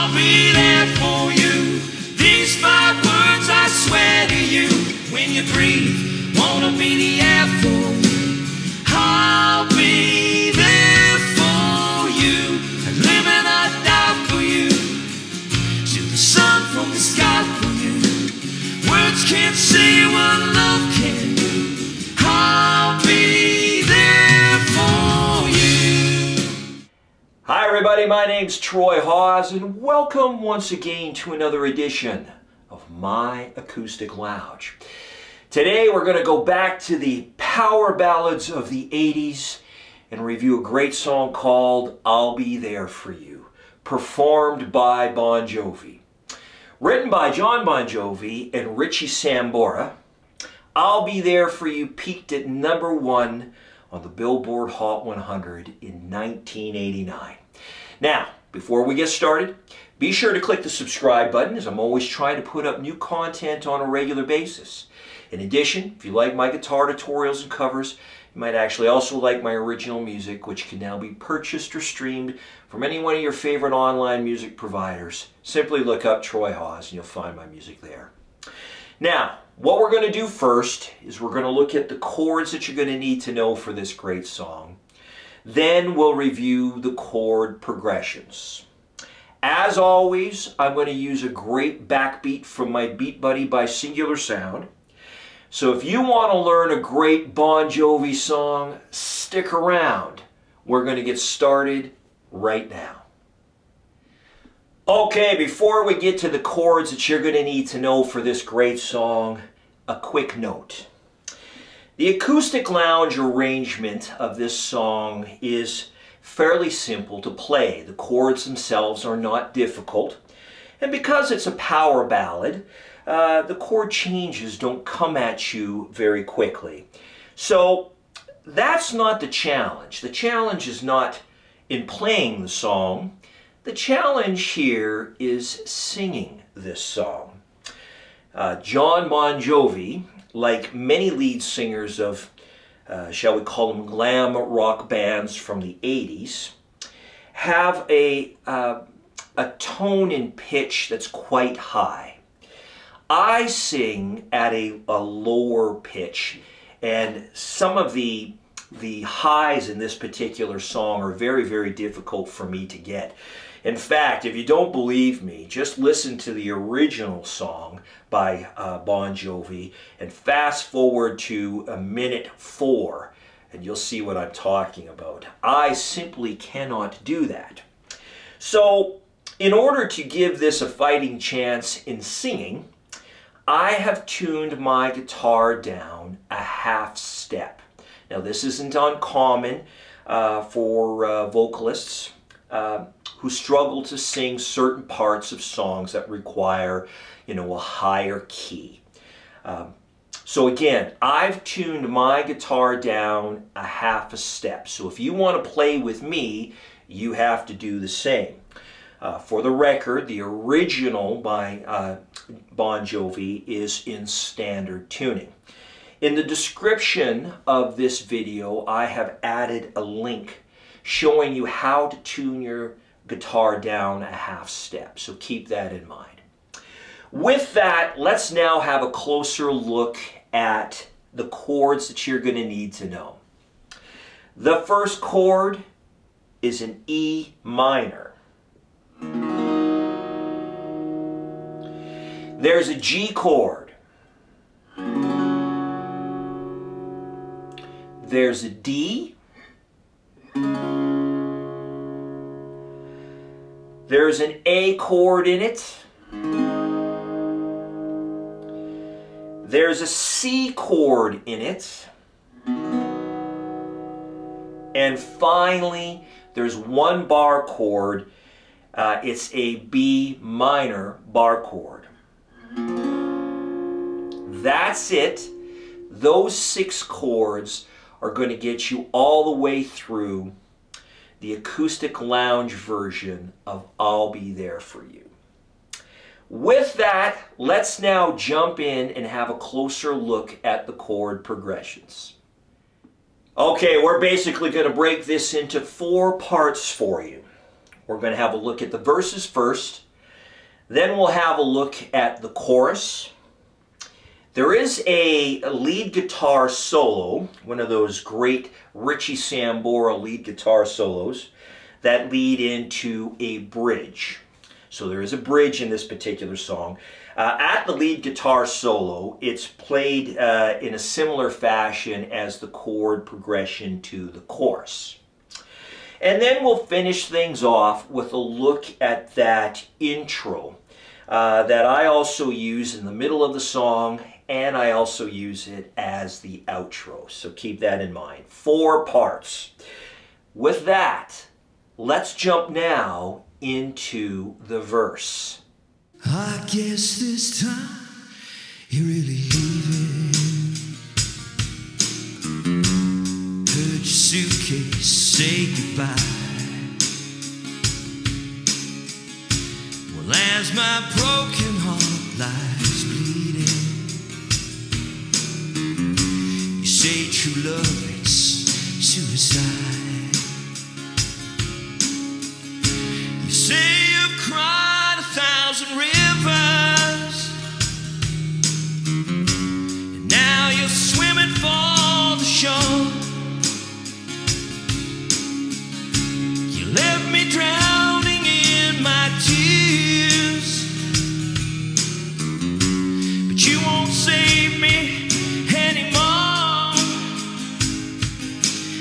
I'll be there for you. These 5 words I swear to you. When you breathe, wanna be the air for you. I'll be there for you. And live without doubt for you. Shoot the sun from the sky for you. Words can't say what love can do. I'll be there for you. Hi everybody, my name's Troy Hawes and welcome once again to another edition of My Acoustic Lounge. Today we're going to go back to the power ballads of the 80s and review a great song called I'll Be There For You, performed by Bon Jovi. Written by John Bon Jovi and Richie Sambora, I'll Be There For You peaked at number 1 on the Billboard Hot 100 in 1989. Now, before we get started, be sure to click the subscribe button as I'm always trying to put up new content on a regular basis. In addition, if you like my guitar tutorials and covers, you might actually also like my original music, which can now be purchased or streamed from any one of your favorite online music providers. Simply look up Troy Hawes and you'll find my music there. Now, what we're going to do first is we're going to look at the chords that you're going to need to know for this great song. Then we'll review the chord progressions. As always, I'm going to use a great backbeat from my Beat Buddy by Singular Sound. So if you want to learn a great Bon Jovi song, stick around. We're going to get started right now. Okay, before we get to the chords that you're going to need to know for this great song, a quick note. The acoustic lounge arrangement of this song is fairly simple to play. The chords themselves are not difficult. And because it's a power ballad, the chord changes don't come at you very quickly. So that's not the challenge. The challenge is not in playing the song. The challenge here is singing this song. John Bon Jovi, like many lead singers of, shall we call them glam rock bands from the 80s, have a tone and pitch that's quite high. I sing at a lower pitch, and some of the highs in this particular song are very, very difficult for me to get. In fact, if you don't believe me, just listen to the original song by Bon Jovi and fast forward to a minute 4 and you'll see what I'm talking about. I simply cannot do that. So, in order to give this a fighting chance in singing, I have tuned my guitar down a half step. Now this isn't uncommon for vocalists who struggle to sing certain parts of songs that require, a higher key. So again, I've tuned my guitar down a half a step. So if you want to play with me, you have to do the same. For the record, the original by Bon Jovi is in standard tuning. In the description of this video, I have added a link showing you how to tune your guitar down a half step. So keep that in mind. With that, let's now have a closer look at the chords that you're going to need to know. The first chord is an E minor. There's a G chord. There's a D. There's an A chord in it. There's a C chord in it. And finally, there's one bar chord. It's a B minor bar chord. That's it. Those 6 chords are going to get you all the way through the acoustic lounge version of I'll Be There For You. With that, let's now jump in and have a closer look at the chord progressions. Okay, we're basically going to break this into 4 parts for you. We're going to have a look at the verses first, Then we'll have a look at the chorus. There is a lead guitar solo, one of those great Richie Sambora lead guitar solos that lead into a bridge. So there is a bridge in this particular song. At the lead guitar solo, it's played in a similar fashion as the chord progression to the chorus. And then we'll finish things off with a look at that intro that I also use in the middle of the song, and I also use it as the outro. So keep that in mind. 4 parts. With that, let's jump now into the verse. I guess this time you're really leaving. Heard your suitcase say goodbye. Well, as my broken heart lies bleeding, you say true love it's suicide. You say you've cried 1,000 rivers, and now you're swimming for the shore. You left me drowning in my tears, but you won't save me anymore.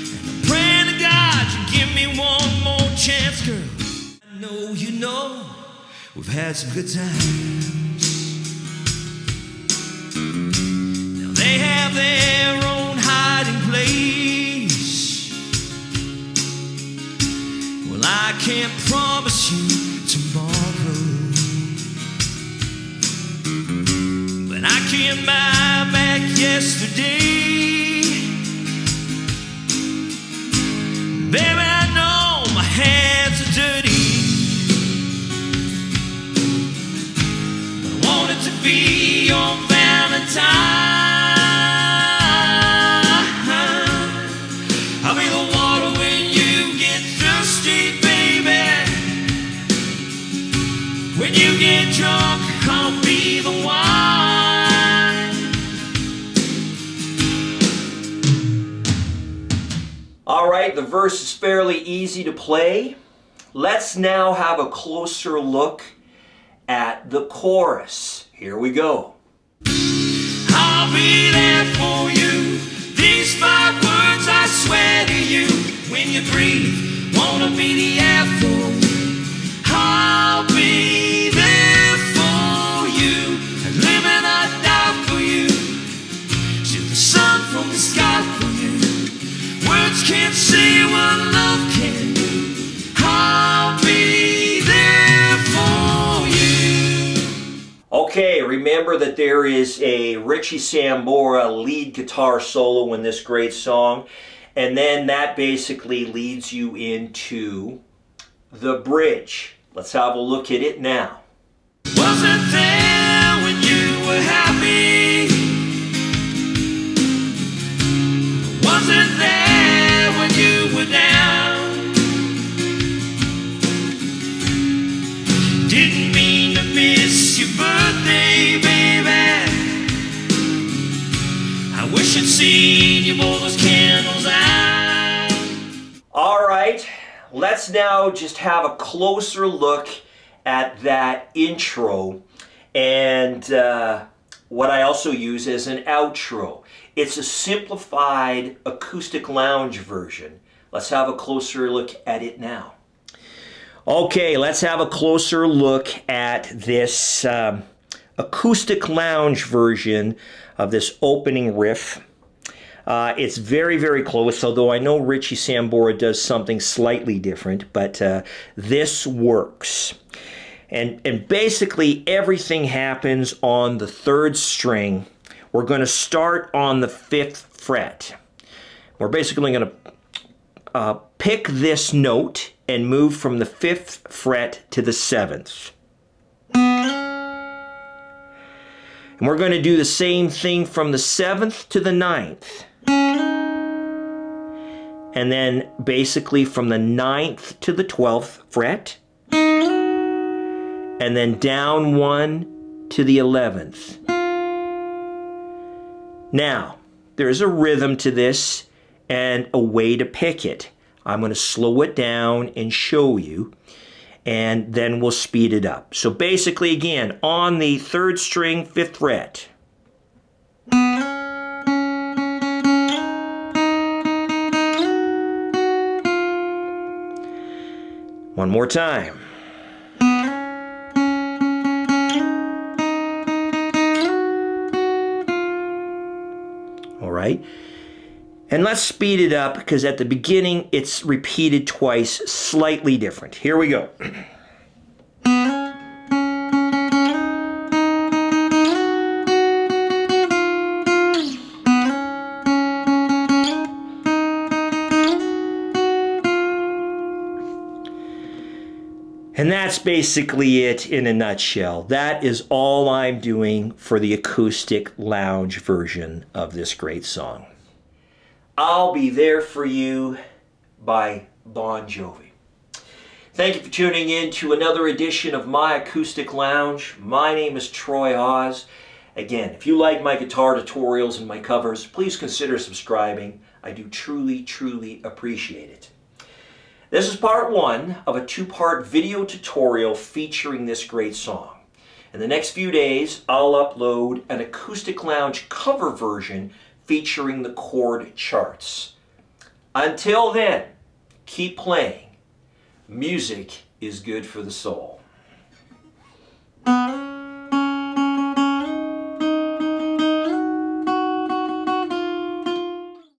And I'm praying to God you give me one more chance, girl. I know you know we've had some good times. Now they have their own hiding place. Well, I can't promise you tomorrow, but I can buy back yesterday. Baby, I know my hands are dirty. To be your Valentine, I'll be the water when you get thirsty, baby. When you get drunk, I'll be the wine. All right, the verse is fairly easy to play. Let's now have a closer look at the chorus. Here we go. I'll be there for you. These 5 words I swear to you. When you breathe, wanna be the air for you. I'll be there for you. And live and I die for you. Shoot the sun from the sky for you. Words can't say what love can do. I'll be there for you. Okay, remember that there is a Richie Sambora lead guitar solo in this great song, and then that basically leads you into the bridge. Let's have a look at it now. Wasn't there when you were happy? Wasn't there when you were down? Didn't mean to miss your birthday, baby. I wish I'd seen you blow those candles out. All right, let's now just have a closer look at that intro and what I also use as an outro. It's a simplified acoustic lounge version. Let's have a closer look at it now. Okay, let's have a closer look at this acoustic lounge version of this opening riff. It's very, very close, although I know Richie Sambora does something slightly different, but this works. And basically everything happens on the 3rd string. We're going to start on the 5th fret. We're basically going to pick this note and move from the 5th fret to the 7th. And we're going to do the same thing from the 7th to the 9th. And then basically from the 9th to the 12th fret. and then down 1 to the 11th. Now, there's a rhythm to this and a way to pick it. I'm going to slow it down and show you, and then we'll speed it up. So basically, again, on the 3rd string, 5th fret. One more time. All right. And let's speed it up because at the beginning it's repeated twice, slightly different. Here we go. And that's basically it in a nutshell. That is all I'm doing for the acoustic lounge version of this great song. I'll Be There For You by Bon Jovi. Thank you for tuning in to another edition of My Acoustic Lounge. My name is Troy Hawes. Again, if you like my guitar tutorials and my covers, please consider subscribing. I do truly, truly appreciate it. This is part 1 of a 2-part video tutorial featuring this great song. In the next few days, I'll upload an acoustic lounge cover version featuring the chord charts. Until then, keep playing. Music is good for the soul.